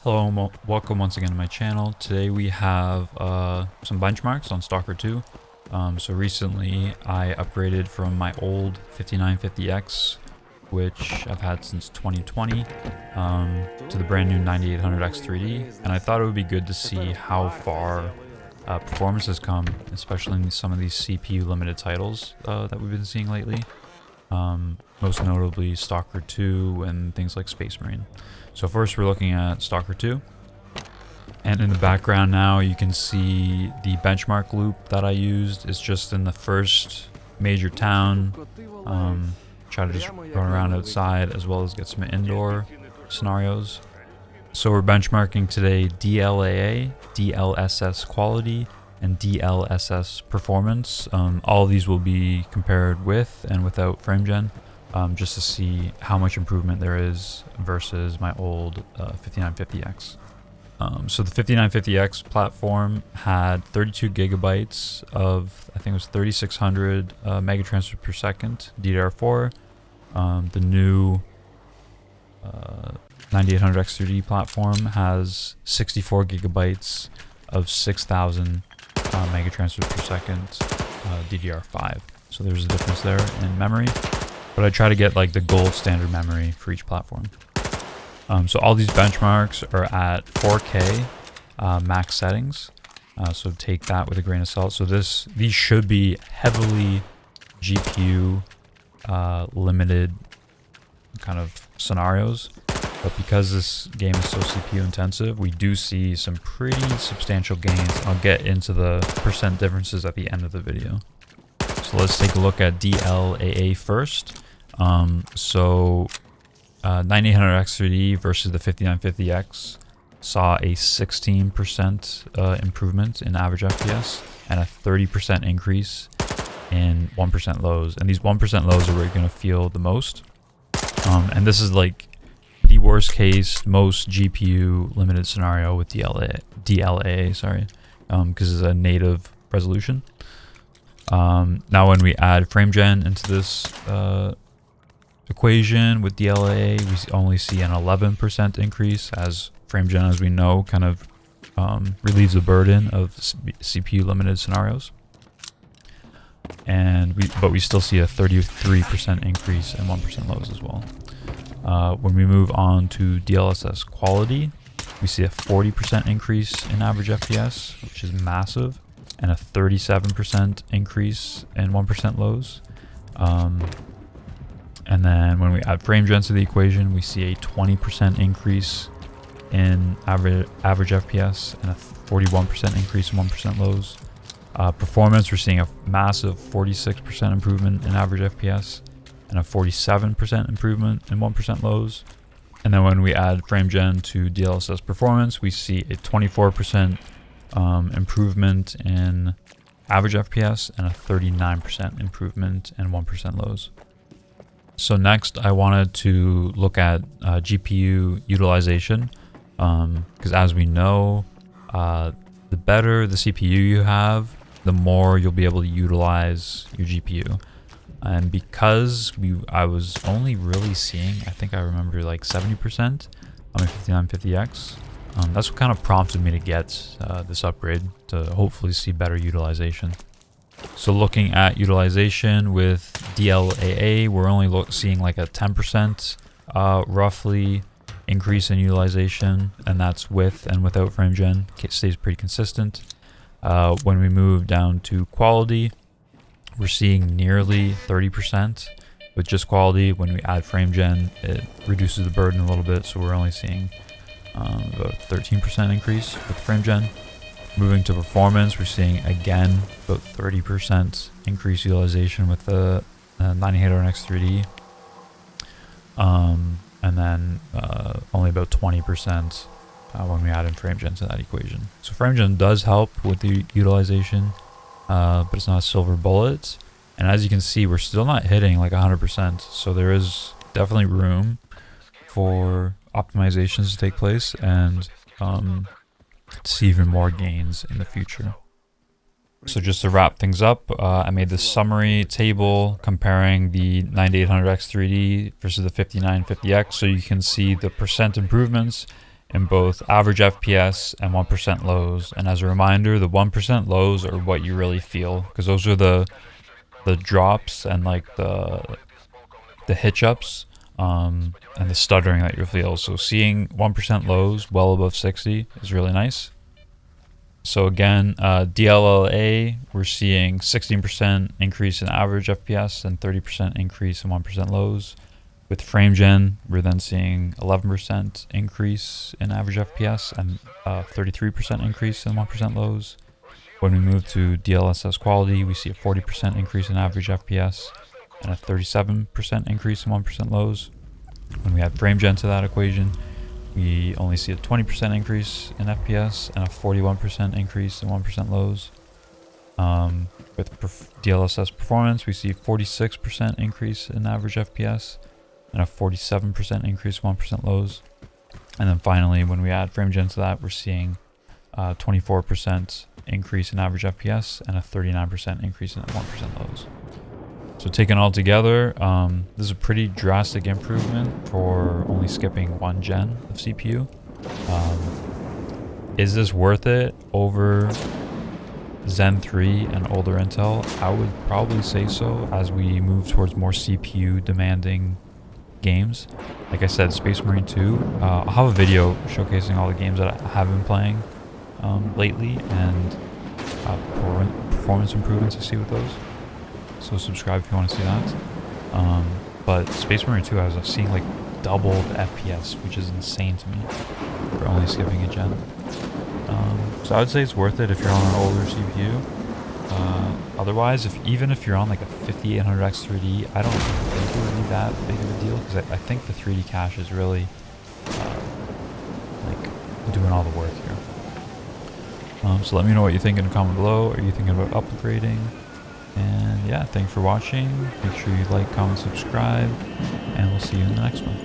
Hello and welcome once again to my channel. Today we have some benchmarks on Stalker 2. So recently I upgraded from my old 5950X, which I've had since 2020, to the brand new 9800X3D. And I thought it would be good to see how far performance has come, especially in some of these CPU limited titles that we've been seeing lately. Most notably Stalker 2 and things like Space Marine. So first we're looking at Stalker 2. And in the background now you can see the benchmark loop that I used. It's just in the first major town. Try to just run around outside as well as get some indoor scenarios. So we're benchmarking today DLAA, DLSS quality, and DLSS performance. All of these will be compared with and without FrameGen, just to see how much improvement there is versus my old 5950X. So the 5950X platform had 32 gigabytes of, I think it was 3600 megatransfer per second DDR4. The new 9800X3D platform has 64 gigabytes of 6000 megatransfers per second DDR5. So there's a difference there in memory, but I try to get like the gold standard memory for each platform. So all these benchmarks are at 4K max settings, so take that with a grain of salt. So these should be heavily GPU limited kind of scenarios, but because this game is so CPU intensive, we do see some pretty substantial gains. I'll get into the percent differences at the end of the video. So let's take a look at DLAA first. 9800X3D versus the 5950X saw a 16% improvement in average FPS and a 30% increase in 1% lows. And these 1% lows are where you're going to feel the most. And this is like the worst case, most GPU limited scenario with DLAA, sorry, because it's a native resolution. Now when we add FrameGen into this equation with DLAA, we only see an 11% increase, as FrameGen, as we know, kind of relieves the burden of CPU limited scenarios. And but we still see a 33% increase and 1% lows as well. When we move on to DLSS quality, we see a 40% increase in average FPS, which is massive, and a 37% increase in 1% lows. And then when we add FrameGen to the equation, we see a 20% increase in average FPS and a 41% increase in 1% lows. Performance, we're seeing a massive 46% improvement in average FPS and a 47% improvement in 1% lows. And then when we add FrameGen to DLSS performance, we see a 24% improvement in average FPS and a 39% improvement in 1% lows. So next I wanted to look at GPU utilization, because as we know, the better the CPU you have, the more you'll be able to utilize your GPU. And because I was only really seeing, I think I remember like 70% on my 5950X, that's what kind of prompted me to get this upgrade, to hopefully see better utilization. So looking at utilization with DLAA, we're only seeing like a 10% roughly increase in utilization, and that's with and without FrameGen. It stays pretty consistent. When we move down to quality, we're seeing nearly 30% with just quality. When we add FrameGen, it reduces the burden a little bit, so we're only seeing about 13% increase with FrameGen. Moving to performance, we're seeing again about 30% increased utilization with the 9800X3D, and then only about 20% when we add in FrameGen to that equation. So FrameGen does help with the utilization, but it's not a silver bullet. And as you can see, we're still not hitting like 100%. So there is definitely room for optimizations to take place and see even more gains in the future. So just to wrap things up, I made this summary table comparing the 9800X3D versus the 5950X, so you can see the percent improvements in both average FPS and 1% lows. And as a reminder, the 1% lows are what you really feel, because those are the drops and like the hitch ups and the stuttering that you'll feel. So seeing 1% lows well above 60 is really nice. So again, DLLA, we're seeing 16% increase in average FPS and 30% increase in 1% lows. With FrameGen, we're then seeing 11% increase in average FPS and 33% increase in 1% lows. When we move to DLSS quality, we see a 40% increase in average FPS and a 37% increase in 1% lows. When we add FrameGen to that equation, we only see a 20% increase in FPS and a 41% increase in 1% lows. With DLSS performance, we see 46% increase in average FPS and a 47% increase in 1% lows. And then finally, when we add FrameGen to that, we're seeing 24% increase in average FPS and a 39% increase in 1% lows. So taken all together, this is a pretty drastic improvement for only skipping one gen of CPU. Is this worth it over Zen 3 and older Intel? I would probably say so, as we move towards more CPU demanding games. Like I said, Space Marine 2, I'll have a video showcasing all the games that I have been playing lately and performance improvements I see with those. So subscribe if you want to see that. But Space Marine 2, I was seeing like double the FPS, which is insane to me for only skipping a gen. So I would say it's worth it if you're on an older CPU. Otherwise, even if you're on like a 5800X 3D, I don't think it would be that big of a deal, because I think the 3D cache is really like doing all the work here. So let me know what you think in the comment below. Are you thinking about upgrading? And yeah, thanks for watching. Make sure you like, comment, subscribe, and we'll see you in the next one.